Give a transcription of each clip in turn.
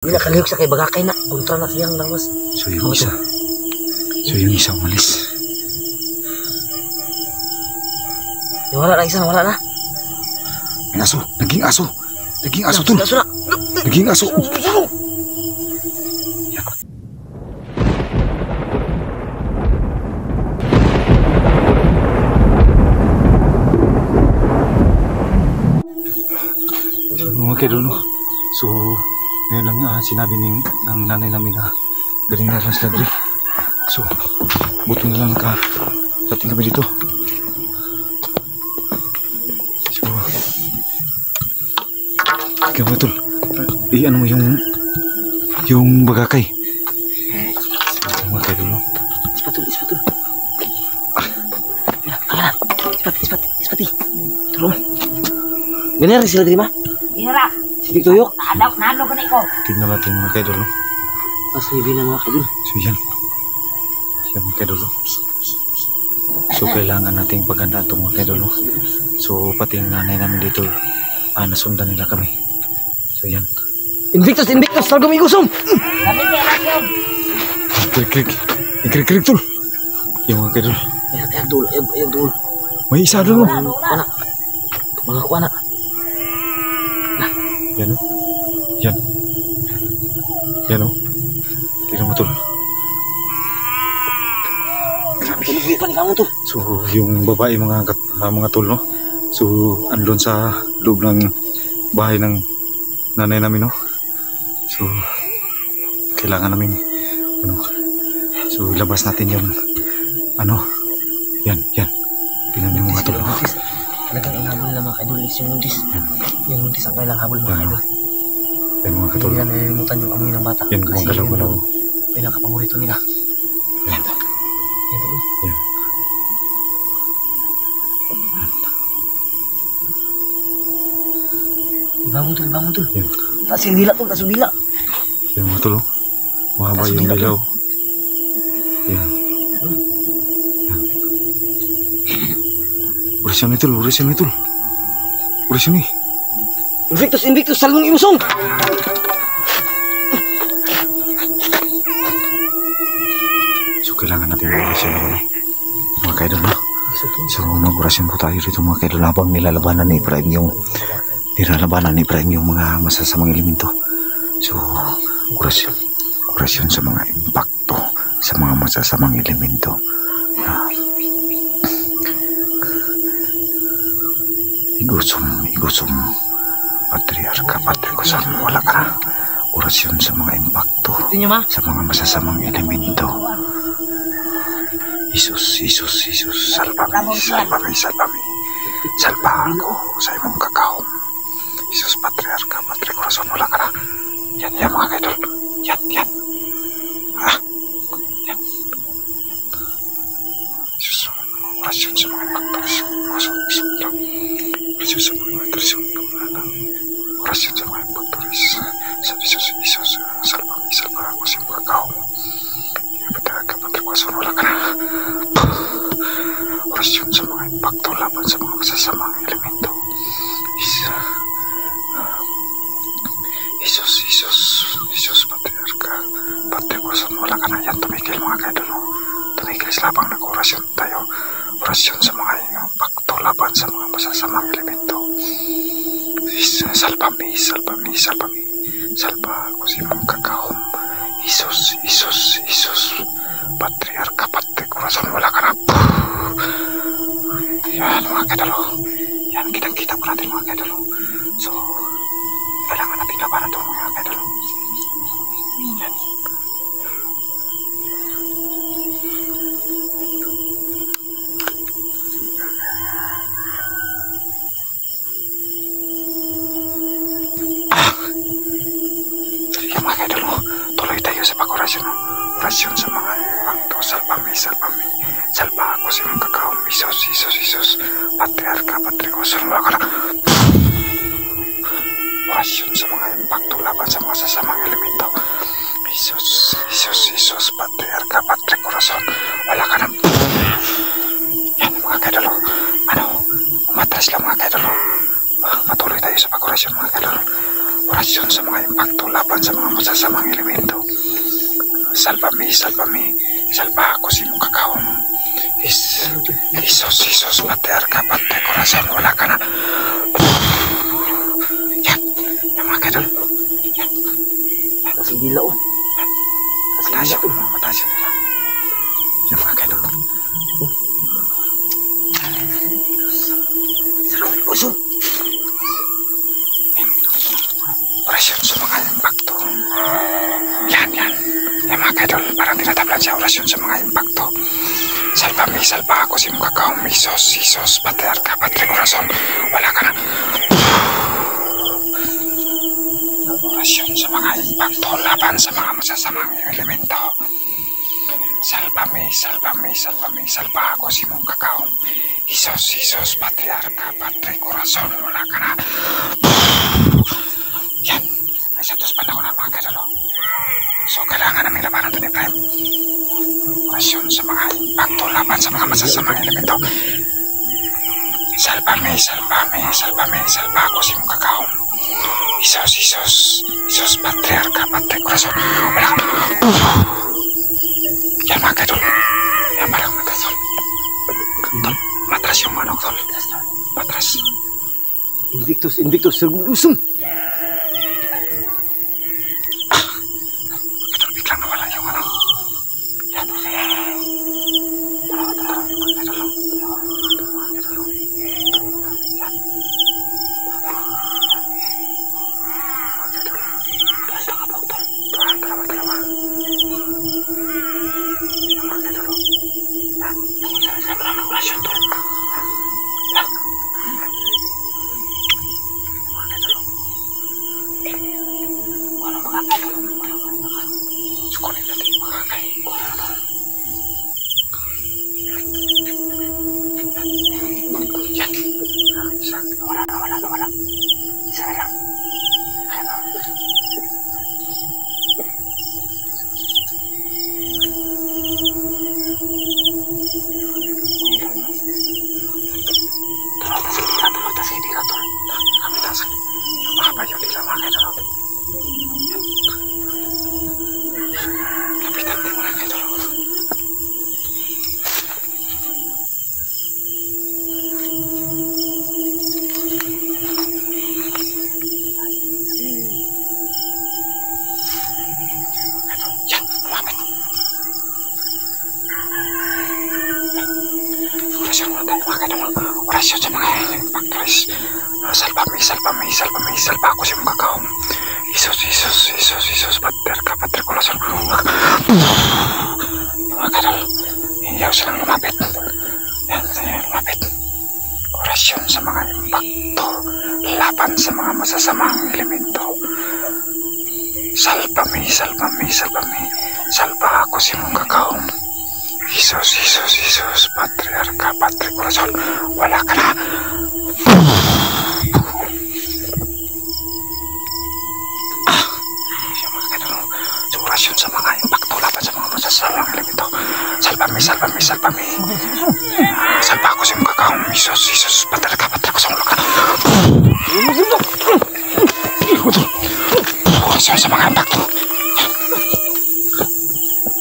Hindi nakalihok sa kay Bagakay na. Kontra na siyang lawas. So yung isa. So yung isa umalis. Wala na isa, wala na. May aso. Naging aso. Naging aso tol. Naging aso. Okay dulu. So, ngayon lang sinabi ng nanay namin na galing na lang sila dito. So, buto na lang dating kami dito. So, kaya mo tol, ano mo yung Bagakay. Bagakay dulu. Ispatul. Ispati. Tolong. Ganyan rin sila dito, ma? Hirap. Sidik tuyok. Nalo ko na ko. Tignan natin mga kaidol. Mas libi na mga kaidol. So yan. Yan mga kaidol. So kailangan nating paghandaan itong mga kaidol. So pati yung nanay namin dito, nasundan nila kami. So yan. Invictus! Talgong igusong! Kami kaya yun. Krik tol. Yung mga kaidol. Ayan dul. May isa doon. Mga kuwana. Yan o. Yan o. Tignan mo tol. Grabe pa ni kamu to. So yung babae mga tol no. So andun sa loob ng bahay ng nanay namin no. So kailangan namin so ilabas natin yung yan. Tignan niyo mga tol no. Talagang ang habol na mga kaidol is yung luntis. Yung luntis ang kailang habol mga kaidol. Yan mga katol. Hindi nila nalilimutan yung amoy ng bata. Yan mga galaw-galaw. Yung nakapaborito nila. Yan. Yan. Ibangon tol. Yan. Taas yung dila tol, Yan mga tol. Mahaba yung dilaw. Yan. Oras yan tol. Invictus, salmong imusong! So kailangan natin mag-orasyon mga kaidol no? So mag-orasyon po tayo dito mga kaidol habang nilalabanan ni Ibrahim yung mga masasamang elemento. So orasyon sa mga impacto sa mga masasamang elemento. Igusum Patriarka Patrikusan, wala ka na. Orasyon sa mga impacto sa mga masasamang elemento. Isus, salva ako sa imong kakahom. Isus Patriarka Patrikusan, wala ka na. Yan mga kaidol. Yan. Yan. Isus, orasyon sa mga impacto. Orasyon sa mga impactores. Isus, salva ako sa imong kakahom. Patriarka Patrikusan, wala ka na. Orasyon sa mga impacto laban sa mga masasamang elemento. Isus Patriarka Patrikusan, wala ka na. Yan, tumigil mga kaidol. Tumigil labang nag-orasyon tayo. Orasyon sa mga impacto laban sa mga masasamang elemento. Salva ako sa imong kakahom. Isus Patriarka Patrikusan, wala ka na. Yan mga kaidol. Yan, kitang-kita po natin mga kaidol. So kailangan natin labanan ito mga kaidol. Yan. Yan mga kaidol. Tuloy tayo sa pag-orasyon. Orasyon sa mga impacto. Salva ako sa imong kakahom. Isus Patriarka Patrikusan, wala ka na. Orasyon sa mga impacto laban sa mga sasamang elemento. Isus Patriarka Patrikusan, wala ka na. Yan mga kaidol. Umatras lang mga kaidol. Patuloy tayo sa pag-orasyon mga kaidol. orasyon sa mga impacto laban sa mga masasamang elemento. Salva-me, salva-me, salva ako sa iyong kakawang. Isos, patriarka, Padre Corazon, wala ka na. Yan, yan mga kadol. Yan. Kasing dila oh. Mataas yun, mataas yun nila. Yan mga kadol. Sarap ng puso. Orasyon sa mga impacto. Yan. Yan mga kadol, parang tinatablan siya orasyon sa mga impacto. Salva-me, salva ako sa iyong kakawang. Isos, patriarka, Padre Corazon, wala ka na. Orasyon sa mga impacto laban sa mga masasamang elemento. Salva-me, salva-me, salva-me, salva ako sa iyong kakawang. Isos, patriarka, Padre Corazon, wala ka na. Yan, may satos pa na ako na mga kadolo. So, kailangan namin labanan ito ni Prime. Orasyon sa mga impacto laban sa mga masasamang elemento. Salva-me, salva-me, salva-me, salva ako sa iyong kakawang. Isos, patriarka, Padre Corazon, wala ka. Yan mga kadol. Yan parang matras, Tol. Matras yung manok, Tol. Matras. Invictus, sergusum. Kadol, biglang nawala yung ano. Yan. Tara, mga kadol. Yan. Dalawa. Yan mga kadol. Yan. Sarap ng orasyon, Tol. Yan. Mga kadol. Wala mga kadol. Sukunin natin yung mga kay. Yan. Isa. Wala. Isa na lang. Ayan. Tulotas kayo dito, Tol. Kapitan, mahaba yung dila mga kadol. Yan. Kapitan din mga kadol. Yan, lumapit. Orasyon muna tayo mga kadol. Orasyon sa mga impactores. Salva-me, salva ako sa iyong kakawang. Isos, patriarka, Padre Corazon. Mga kadol, hiyaw silang lumapit. Yan, lumapit. Orasyon sa mga impacto laban sa mga masasamang elemento. Salva-me, salva ako sa iyong kakawang. Isos, patriarka, Padre Corazon, wala ka na. Yung mga kadol, orasyon sa mga impacto laban sa mga masasamang elemento. Salva-me, salva ako sa iyong kakawang. Isos, patriarka, Padre Corazon, wala ka na. Orasyon sa mga impacto.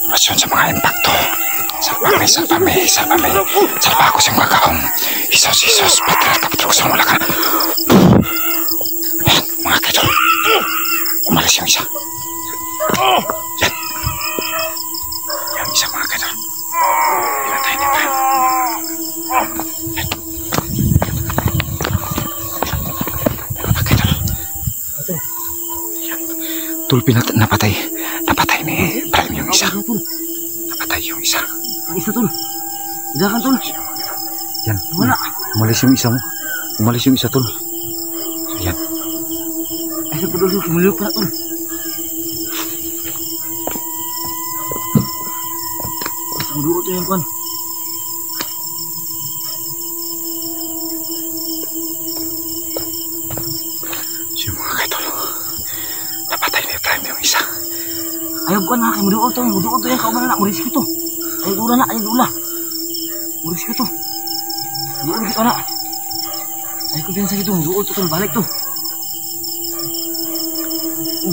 Orasyon sa mga impacto. Salva-me, salva ako sa iyong kakawang. Isos, patriarka, Padre Corazon, wala ka na. Yan, mga kadol. Umalis yung isa. Yan. Yung isa mga kadol. Pinatay niya pa. Yan. Mga kadol. Yan. Tol, napatay ni Prime yung isa. Napatay yung isa. Ang isa, Tol. Idakan, Tol. Yan. Wala. Umalis yung isa mo. Umalis yung isa, Tol. Yan. Ay, sa Tol. Sumuliyok pa, Tol. Sumuduot yung kuwan. Yung mga kadol. Napatay ni Prime yung isa. Ayaw kuwan na. Kaya muduot to yung kauban na. Murisik ito. Ayaw dula. Murisik ito. Murisik ito na. Ayaw ko din sa ito. Muduot to. Tol. Balik to.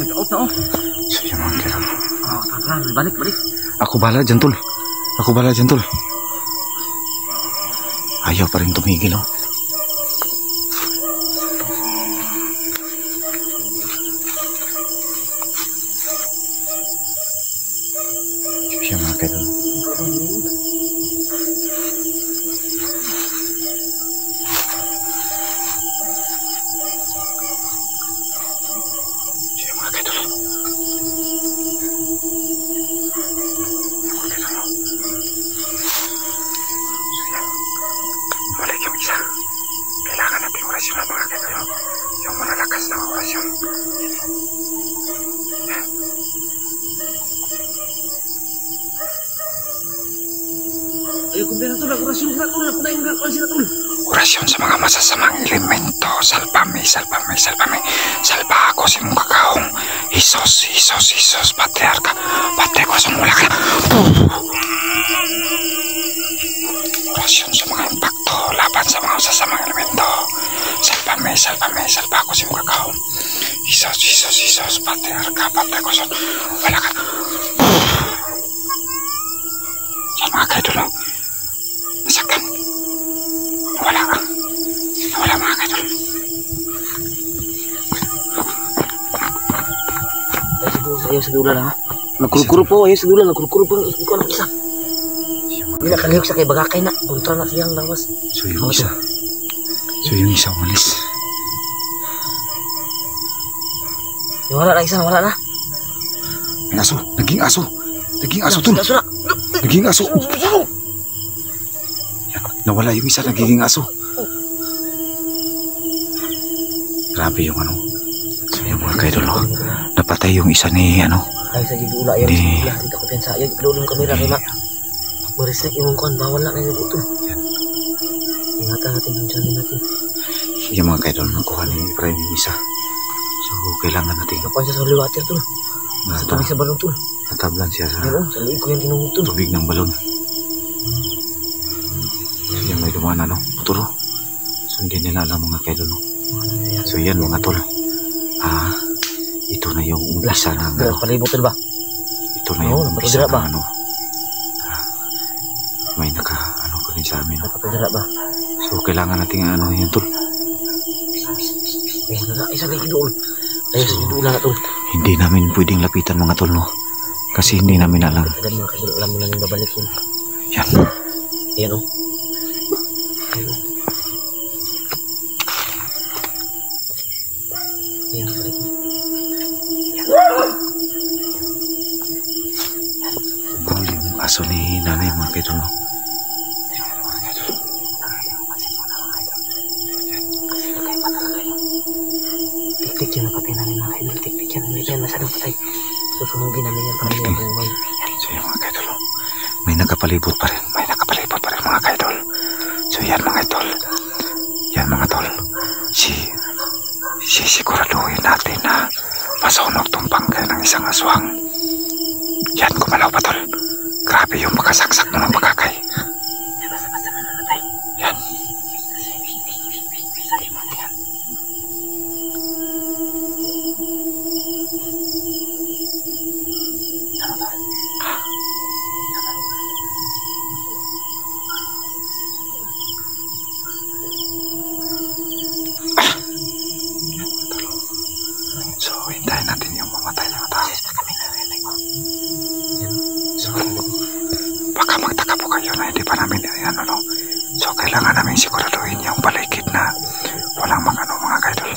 nag-out na oh. So yan mga kaidol. Balik. Ako bala dyan tol. Ayaw pa rin tumigil oh. Siya mga kaidol. Siya mga kaidol. Balik yung isa. Kailangan natin orasyon ng mga kaidol. Yung malalakas na orasyon. Ayo kundi na tol, orasyon na tol, ako na yung gagawin sila tol. Orasyon sa mga masasamang elemento. Salpame. Salpa ako si mong kakaong. Isos, patriarka. Patay ko sa mula ka na. Orasyon sa mga impacto. Laban sa mga masasamang elemento. Salpa ako si mong kakaong. Isos, patriarka. Patay ko sa mula ka na. Yan mga kaidol. Nasaktan. Nawala mga kaidol. Ayaw sa dula na ha. Nagkurukuro po, nagkurukuro po. Ikaw anak isa. Hindi na kalihok sa kay bagakay na. Kontra na siyang lawas. So yung isa umalis. Wala na. May aso. Naging aso tol. Aso na. Naging aso. Nawala yung isa, nagiging aso. Grabe yung ano. So yung mga kaidol, no? Napatay yung isa ni ano. Ay sa dula ayaw siya. Hindi ko pensa. Ayaw ipilulong yung kamera kay ma. Marisik yung kuhan. Bawal na kayo buto. Ingatan natin yung channel natin. Yung mga kaidol, nakuha ni Ibrahim yung isa. So kailangan natin. Nakuha siya sa liwater tol. Sa tubig sa balon tol. Natablan siya sa Sa liig ko yung tinungog tol. tubig ng balon. Yan may dumana no, puturo. So hindi nila alam mga kaidol no. So yan mga tol. Ito na yung umpisa ng ano. Palibot tol ba? Ito na yung umpisa ng ba? ano. May naka ano pa rin sa amin no. Nakapadala ba? So kailangan natin ano yan tol. Isa lagi doon. Ayaw sa dula na tol. Hindi namin pwedeng lapitan mga tol no. Kasi hindi namin alam. Agad mga kaidol, alam mo na nang babalik yun. Yan. Ayan o. Ayan, balik mo. Ito yung aso ni nanay mga kaidol no. Tik-tik yan ang patay namin mga kaidol. Tik-tik yan. Hindi yan masyadong patay. Susunugin namin yan para yung buhay. So yan mga kaidol no. May nakapalibot pa rin mga kaidol. So yan mga idol. Yan mga tol. Sisiguraduhin natin na masunog tong bangkay ng isang aswang. Yan, gumalaw pa tol. Grabe yung pagkasaksak mo ng pagkakay. Yan. So, hintayin natin yung mamatay na tao. So, baka magtaka po kayo na hindi pa namin ano, no? So, kailangan namin siguraduhin yung paligid na walang mga kaidol.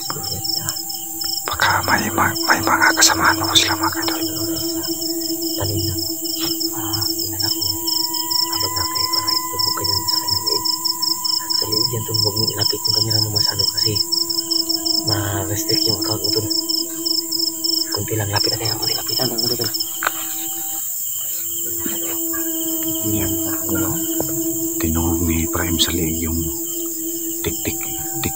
Baka may mga kasamahan mo sila mga kaidol. Talim na. Inanak mo. Habag na kayo para itubog ka dyan sa kanyang liig. Sa liig yan tumubog mo ilapit yung kamera mo masyado kasi ma-restrict yung account mo dun. Kunti lang lapit natin ang lapitan ang dito. Yan, ano, tinuhog ni Prime sa liig yung tik-tik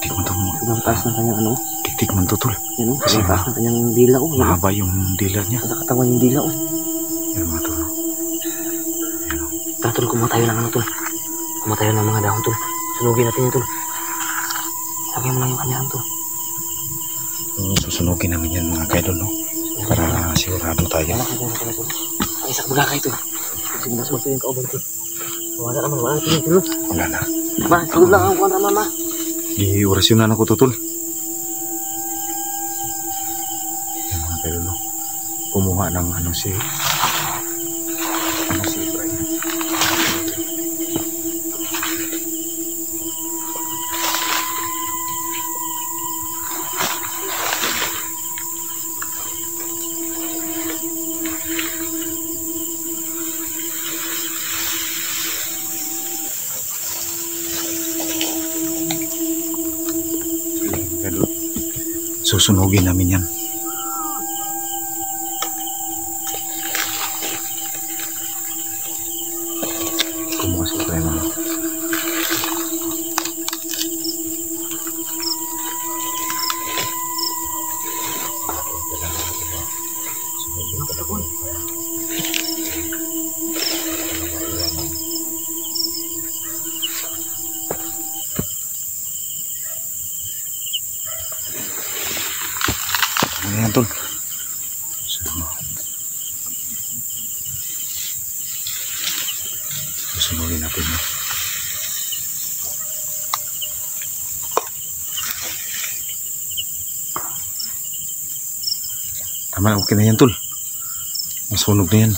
man to mo. Sobrang taas ng kanyang ano? Tik-tik man to tol. Yan o, sobrang taas ng kanyang dila o. Mahaba yung dila niya. Nakatawan yung dila o. Yan mga tol. Yan o. Tara tol, kumatayo lang ano tol. Kumatayo ng mga dahon tol. Sunugin natin yun tol. Lagyan mo lang yung kanyang tol. Susunugin namin yan mga kaidol no. para sigurado tayo. Wala ko na tol. Ang isang bagay ito. Sige na sumunod yung kauban ko. Wala naman, wala naman tol. Wala na. Ma, tulog lang ang kuwan mama. Iorasyonan ako tutol. Yung mga pelulo. Kumuha ng si Ibrahim. Susunugin namin yan. Kumuha si Ibrahim. Ayan tol. Susunugin natin. Tama, okay na yan tol. Masunog na yan.